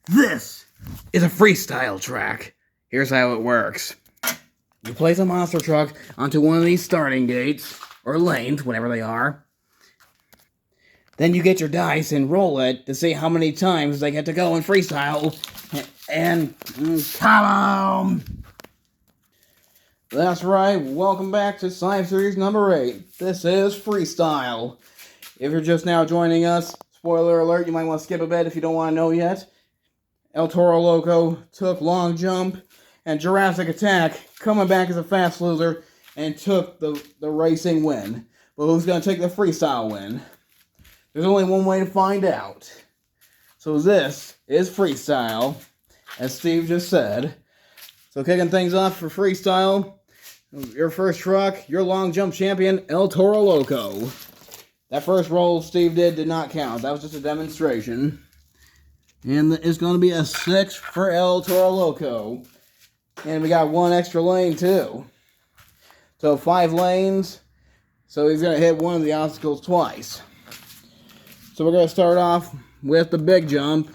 This is a freestyle track. Here's how it works. You place a monster truck onto one of these starting gates, or lanes, whatever they are. Then you get your dice and roll it to see how many times they get to go in freestyle. And come on! That's right, welcome back to Science Series number 8. This is Freestyle. If you're just now joining us, spoiler alert, you might want to skip a bit if you don't want to know yet. El Toro Loco took Long Jump, and Jurassic Attack coming back as a fast loser and took the racing win. But who's going to take the freestyle win? There's only one way to find out. So this is freestyle, as Steve just said. So kicking things off for freestyle, your first truck, your long jump champion, El Toro Loco. That first roll Steve did not count. That was just a demonstration. And it's going to be a 6 for El Toro Loco. And we got one extra lane too. So 5 lanes. So he's going to hit one of the obstacles twice. So we're going to start off with the big jump.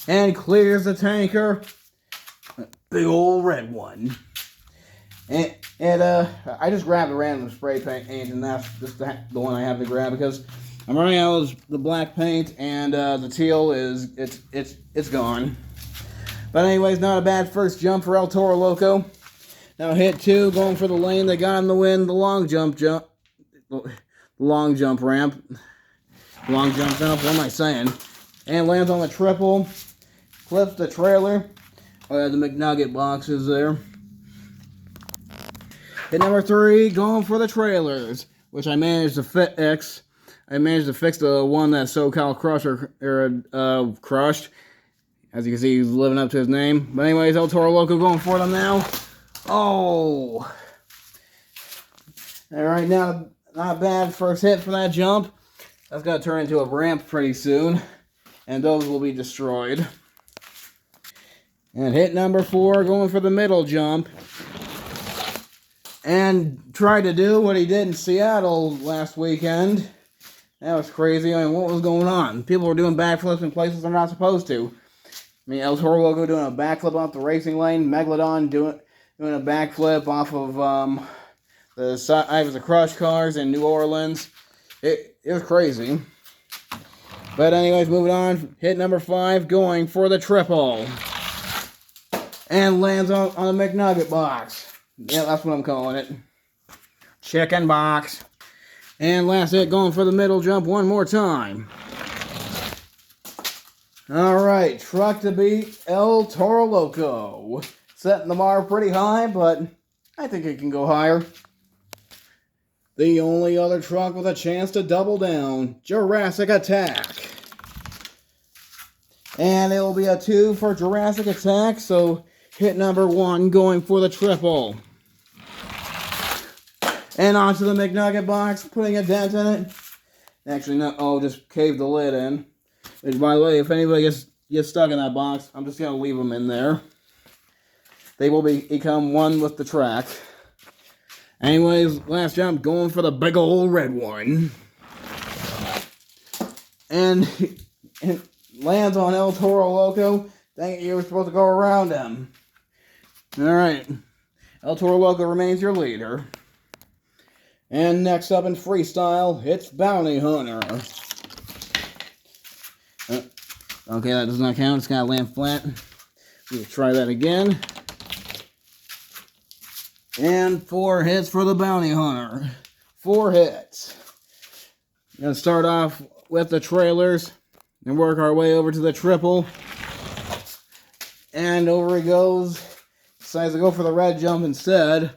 And clears the tanker. Big old red one. And I just grabbed a random spray paint, and that's just the one I have to grab because I'm running out of the black paint, and the teal is it's gone. But anyways, not a bad first jump for El Toro Loco. Now hit 2, going for the lane that got him the win, the long jump ramp. Long jump, what am I saying? And lands on the triple, flips the trailer. The McNugget box is there. Hit number 3, going for the trailers, which I managed to fix. I managed to fix the one that SoCal Crusher crushed. As you can see, he's living up to his name. But anyways, El Toro Loco going for them now. Oh! Alright, now, not bad first hit for that jump. That's going to turn into a ramp pretty soon. And those will be destroyed. And hit number 4, going for the middle jump. And tried to do what he did in Seattle last weekend. That was crazy. I mean, what was going on? People were doing backflips in places they're not supposed to. I mean, El Toro Loco doing a backflip off the racing lane. Megalodon doing a backflip off of the crush cars in New Orleans. It was crazy. But anyways, moving on. Hit number 5, going for the triple. And lands on the McNugget box. Yeah, that's what I'm calling it. Chicken box. And last hit, going for the middle jump one more time. Alright, truck to beat El Toro Loco. Setting the bar pretty high, but I think it can go higher. The only other truck with a chance to double down, Jurassic Attack. And it will be a 2 for Jurassic Attack, so hit number 1, going for the triple. And onto the McNugget box, putting a dent in it. Actually, no, just caved the lid in. Which, by the way, if anybody gets stuck in that box, I'm just going to leave them in there. They will become one with the track. Anyways, last jump, going for the big old red one. And it lands on El Toro Loco. Dang it, you were supposed to go around him. Alright. El Toro Loco remains your leader. And next up in freestyle, it's Bounty Hunter. Okay, that does not count. It's got to land flat. We'll try that again. And 4 hits for the Bounty Hunter. 4 hits. We're going to start off with the trailers and work our way over to the triple. And over he goes. Decides to go for the red jump instead.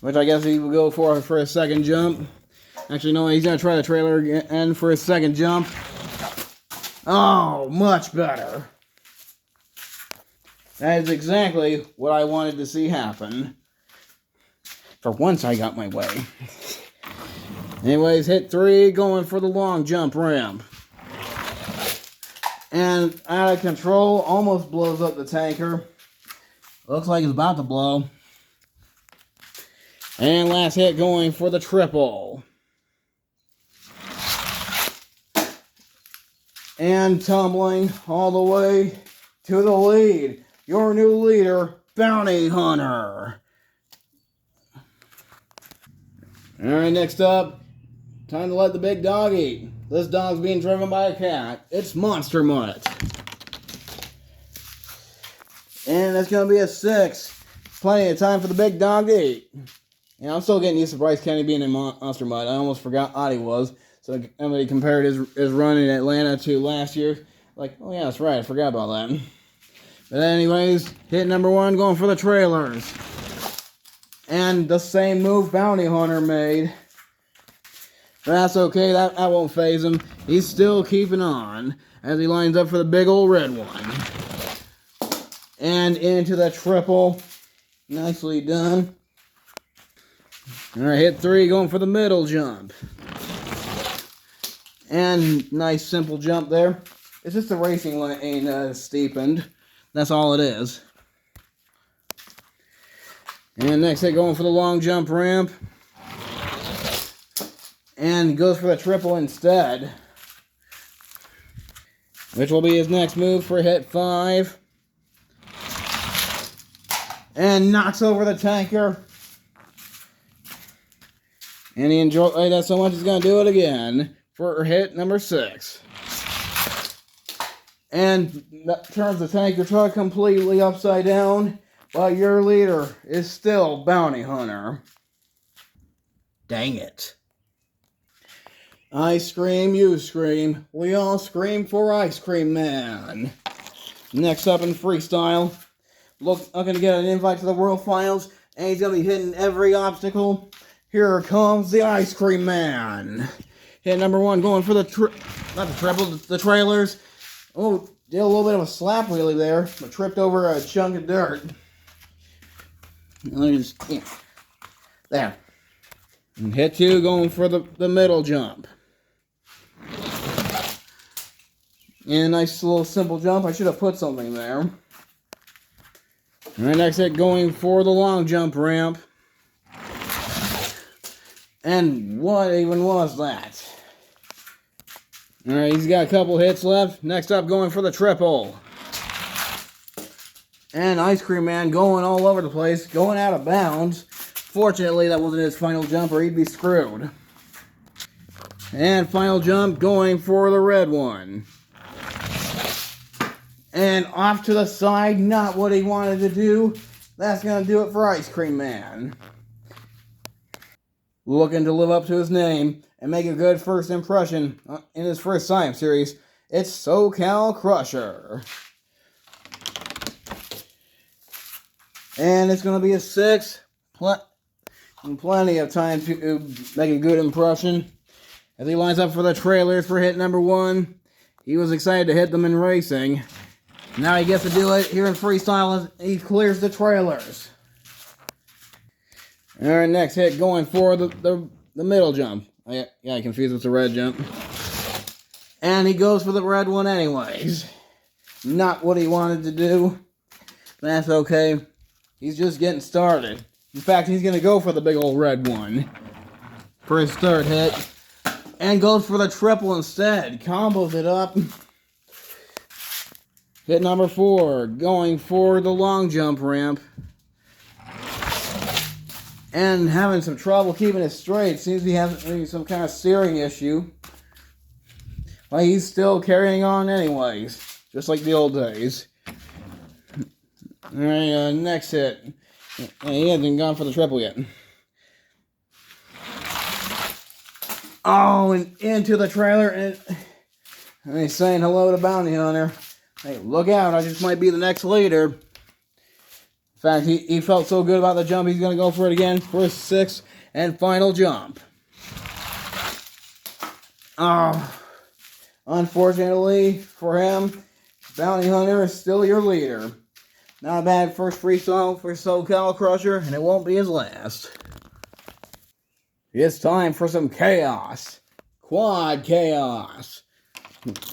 Which I guess he will go for a second jump. Actually, no, he's going to try the trailer again for his second jump. Oh, much better. That is exactly what I wanted to see happen. For once, I got my way. Anyways, hit 3, going for the long jump ramp. And out of control, almost blows up the tanker. Looks like it's about to blow. And last hit, going for the triple. And tumbling all the way to the lead, your new leader, Bounty Hunter. Alright, next up, time to let the big dog eat. This dog's being driven by a cat. It's Monster Mutt. And it's going to be a 6. Plenty of time for the big dog to eat. And I'm still getting used to Bryce Kenny being in Monster Mutt. I almost forgot Adi was. So somebody compared his run in Atlanta to last year. Like, oh yeah, that's right, I forgot about that. But anyways, hit number 1 going for the trailers. And the same move Bounty Hunter made. But that's okay, that won't faze him. He's still keeping on as he lines up for the big old red one. And into the triple. Nicely done. Alright, hit 3 going for the middle jump. And nice simple jump there. It's just the racing lane steepened. That's all it is. And next hit going for the long jump ramp. And goes for the triple instead. Which will be his next move for hit 5. And knocks over the tanker. And he enjoyed that so much he's going to do it again for hit number 6. And that turns the tanker truck completely upside down. But your leader is still Bounty Hunter. Dang it. I scream, you scream. We all scream for Ice Cream Man. Next up in Freestyle. I'm going to get an invite to the World Finals. And he's going to be hitting every obstacle. Here comes the Ice Cream Man. Hit number 1 going for the the trailers. Oh, did a little bit of a slap wheelie there, but tripped over a chunk of dirt. There. And hit 2 going for the middle jump. And a nice little simple jump. I should have put something there. Alright, next hit going for the long jump ramp. And what even was that? Alright, he's got a couple hits left. Next up, going for the triple. And Ice Cream Man going all over the place, going out of bounds. Fortunately, that wasn't his final jump or he'd be screwed. And final jump going for the red one. And off to the side, not what he wanted to do. That's going to do it for Ice Cream Man. Looking to live up to his name and make a good first impression in his first time series, it's SoCal Crusher. And it's going to be a 6. Plenty of time to make a good impression. As he lines up for the trailers for hit number 1. He was excited to hit them in racing. Now he gets to do it here in Freestyle as he clears the trailers. Alright, next hit going for the middle jump. I confused with the red jump. And he goes for the red one anyways. Not what he wanted to do. That's okay. He's just getting started. In fact, he's going to go for the big old red one for his third hit. And goes for the triple instead. Combos it up. Hit number 4. Going for the long jump ramp. And having some trouble keeping it straight. Seems to be having some kind of steering issue. But he's still carrying on anyways. Just like the old days. Alright, next hit. He hasn't gone for the triple yet. Oh, and into the trailer. And he's saying hello to Bounty Hunter. Hey, look out, I just might be the next leader. In fact, he felt so good about the jump, he's going to go for it again for his 6th and final jump. Oh, unfortunately for him, Bounty Hunter is still your leader. Not a bad first freestyle for SoCal Crusher, and it won't be his last. It's time for some chaos. Quad chaos.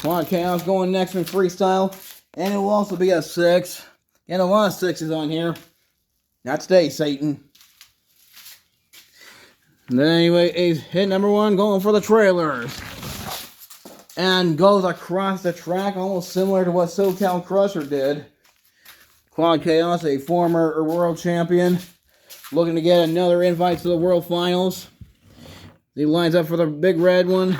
Quad chaos going next in freestyle, and it will also be a 6. And a lot of 6s on here. Not today, Satan. And then anyway, hit number 1 going for the trailers. and goes across the track, almost similar to what SoCal Crusher did. Quad Chaos, a former world champion, looking to get another invite to the World Finals. He lines up for the big red one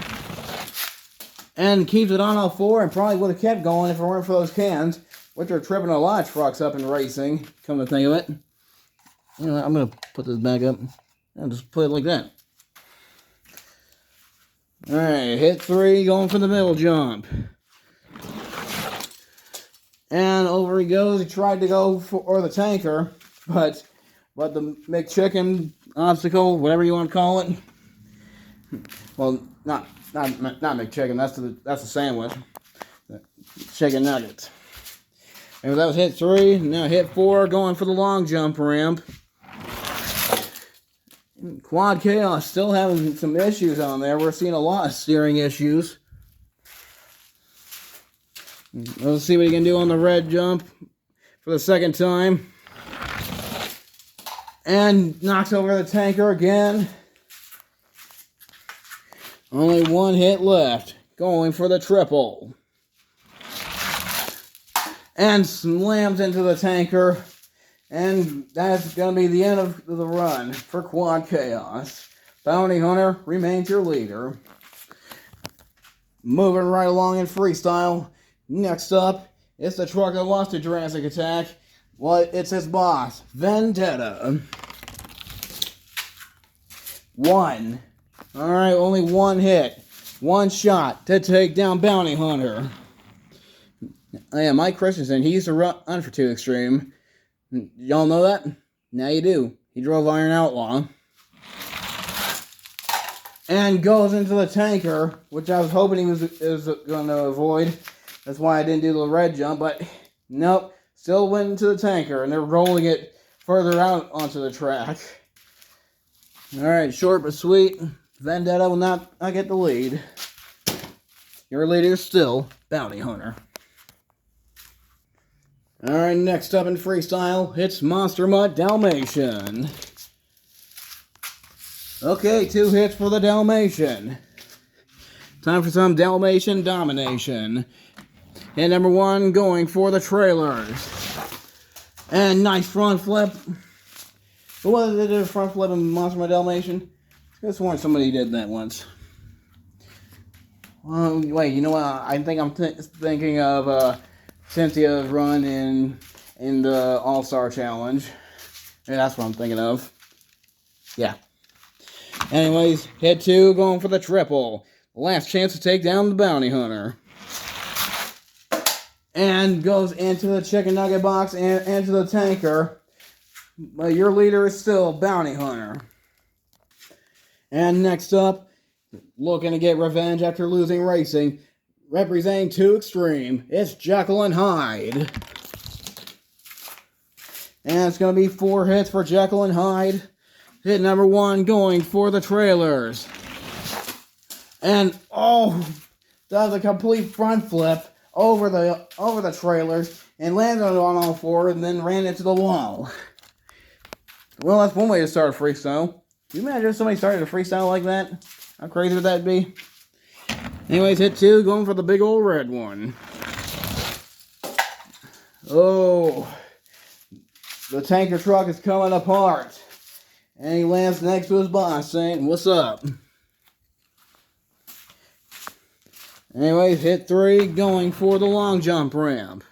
and keeps it on all four, and probably would have kept going if it weren't for those cans, which are tripping a lot of trucks up in racing, come to think of it. You know, I'm going to put this back up and just put it like that. Alright, hit 3, going for the middle jump. And over he goes. He tried to go for the tanker, but the McChicken obstacle, whatever you want to call it. Well, not McChicken. That's the sandwich. Chicken nuggets. And that was hit 3. Now hit 4, going for the long jump ramp. Quad Chaos still having some issues on there. We're seeing a lot of steering issues. Let's see what he can do on the red jump for the second time. And knocks over the tanker again. Only one hit left. Going for the triple. And slams into the tanker. And that's going to be the end of the run for Quad Chaos. Bounty Hunter remains your leader. Moving right along in freestyle. Next up, it's the truck that lost to Jurassic Attack. Well, it's his boss, Vendetta. 1. Alright, only one hit. One shot to take down Bounty Hunter. Oh yeah, Mike Christensen, he used to run for 2 Extreme. Y'all know that? Now you do. He drove Iron Outlaw. And goes into the tanker, which I was hoping he was going to avoid. That's why I didn't do the red jump, but nope. Still went into the tanker, and they're rolling it further out onto the track. Alright, short but sweet. Vendetta will not get the lead. Your leader is still Bounty Hunter. Alright, next up in freestyle, it's Monster Mutt Dalmatian. Okay, 2 hits for the Dalmatian. Time for some Dalmatian domination. Hit number 1, going for the trailers. And nice front flip. But what did a front flip in Monster Mutt Dalmatian? I could have sworn somebody did that once. Wait, you know what? I think I'm thinking of Cynthia's run in the All-Star Challenge. Yeah, that's what I'm thinking of. Yeah. Anyways, hit 2, going for the triple. Last chance to take down the Bounty Hunter. And goes into the chicken nugget box and into the tanker. But your leader is still Bounty Hunter. And next up, looking to get revenge after losing racing, representing 2 Extreme, it's Jekyll and Hyde. And it's going to be 4 hits for Jekyll and Hyde. Hit number 1, going for the trailers. And, oh, does a complete front flip over the trailers and landed on all 4 and then ran into the wall. Well, that's one way to start a freestyle. Can you imagine if somebody started a freestyle like that? How crazy would that be? Anyways, hit 2, going for the big old red one. Oh, the tanker truck is coming apart. And he lands next to his boss saying, "What's up?" Anyways, hit 3, going for the long jump ramp.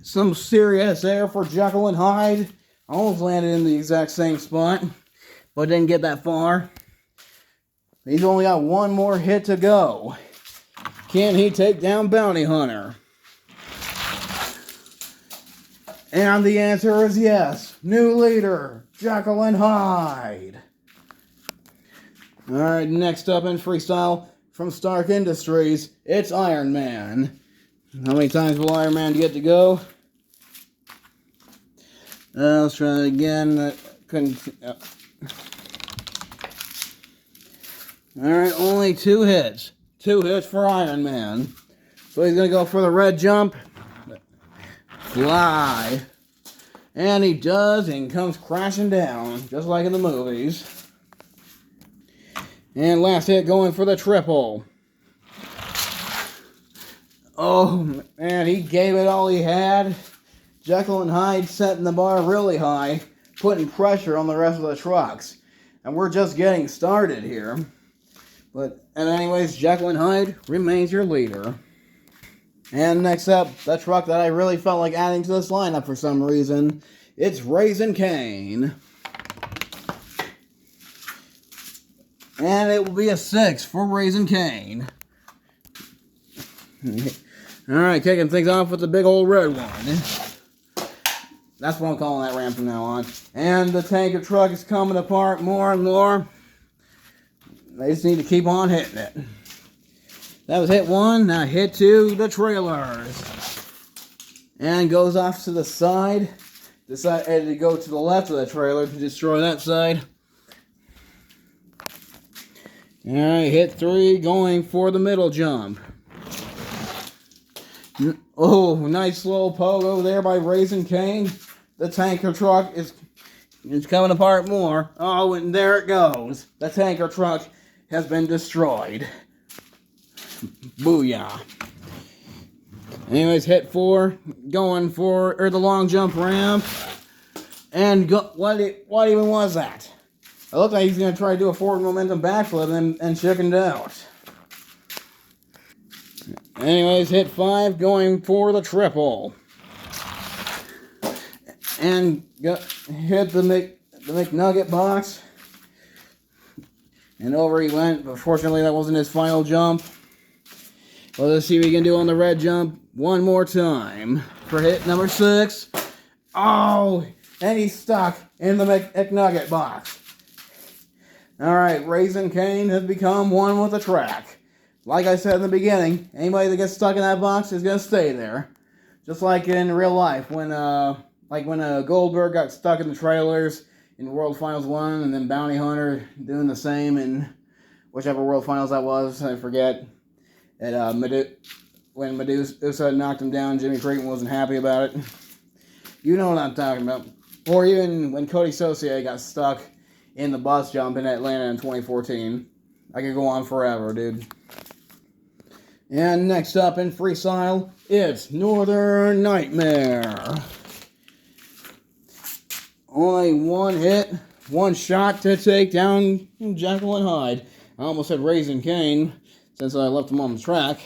Some serious air for Jekyll and Hyde. Almost landed in the exact same spot, but didn't get that far. He's only got 1 more hit to go. Can he take down Bounty Hunter? And the answer is yes. New leader, Jekyll and Hyde. Alright, next up in freestyle from Stark Industries, it's Iron Man. How many times will Iron Man get to go? Let's try it again. Alright, only 2 hits. 2 hits for Iron Man. So he's going to go for the red jump. Fly. And he does, and comes crashing down, just like in the movies. And last hit going for the triple. Oh, man, he gave it all he had. Jekyll and Hyde setting the bar really high, putting pressure on the rest of the trucks. And we're just getting started here. And anyways, Jekyll and Hyde remains your leader. And next up, the truck that I really felt like adding to this lineup for some reason. It's Raising Cane. And it will be a 6 for Raising Cane. Alright, kicking things off with the big old red one. That's what I'm calling that ramp from now on. And the tanker truck is coming apart more and more. They just need to keep on hitting it. That was hit 1, now hit 2, the trailers. And goes off to the side. Decided to go to the left of the trailer to destroy that side. Alright, hit 3, going for the middle jump. Oh, nice little pogo there by Raising Cane. The tanker truck is coming apart more. Oh, and there it goes. The tanker truck has been destroyed. Booyah. Anyways, hit 4, going for the long jump ramp. And what even was that? It looked like he's going to try to do a forward momentum backflip and chickened out. Anyways, hit 5, going for the triple. And hit the McNugget box. And over he went, but fortunately that wasn't his final jump. Well, let's see what he can do on the red jump one more time. For hit number 6. Oh, and he's stuck in the McNugget box. Alright, Raising Cane has become one with the track. Like I said in the beginning, anybody that gets stuck in that box is going to stay there. Just like in real life, when Goldberg got stuck in the trailers in World Finals 1, and then Bounty Hunter doing the same in whichever World Finals that was, I forget. When Medusa knocked him down, Jimmy Creighton wasn't happy about it. You know what I'm talking about. Or even when Cody Saucier got stuck in the bus jump in Atlanta in 2014. I could go on forever, dude. And next up in Freestyle, it's Northern Nightmare. Only one hit, one shot to take down Jekyll and Hyde. I almost said Raising Cane, since I left him on the track.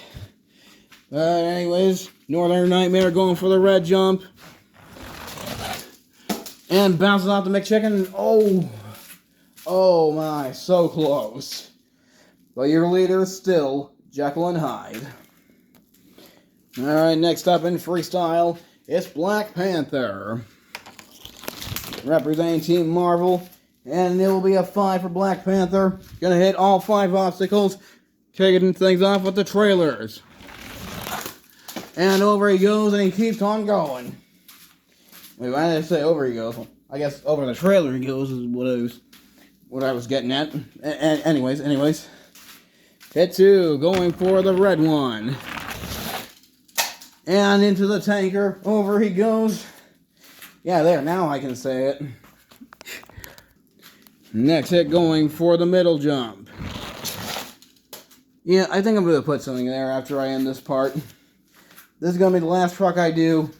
But anyways, Northern Nightmare going for the red jump. And bounces off the McChicken. Oh my, so close. But your leader is still Jekyll and Hyde. Alright, next up in Freestyle, it's Black Panther. Representing Team Marvel. And it will be a 5 for Black Panther. Gonna hit all 5 obstacles. Kicking things off with the trailers. And over he goes, and he keeps on going. Wait, why did I say over he goes? I guess over the trailer he goes is what I was getting at. Anyways. Hit 2, going for the red one. And into the tanker. Over he goes. Yeah, there, now I can say it. Next hit, going for the middle jump. Yeah, I think I'm going to put something there after I end this part. This is going to be the last truck I do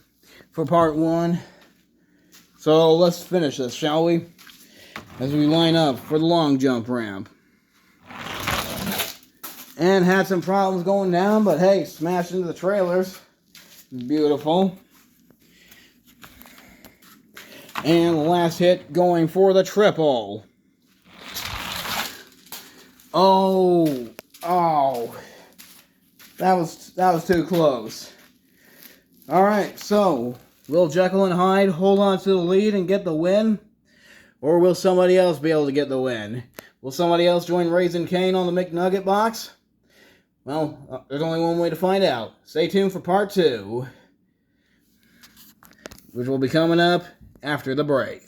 for part 1. So let's finish this, shall we? As we line up for the long jump ramp. And had some problems going down, but hey, smashed into the trailers. Beautiful. And the last hit, going for the triple. Oh. That was too close. Alright, so will Jekyll and Hyde hold on to the lead and get the win? Or will somebody else be able to get the win? Will somebody else join Raising Cane on the McNugget box? Well, there's only one way to find out. Stay tuned for part 2, which will be coming up after the break.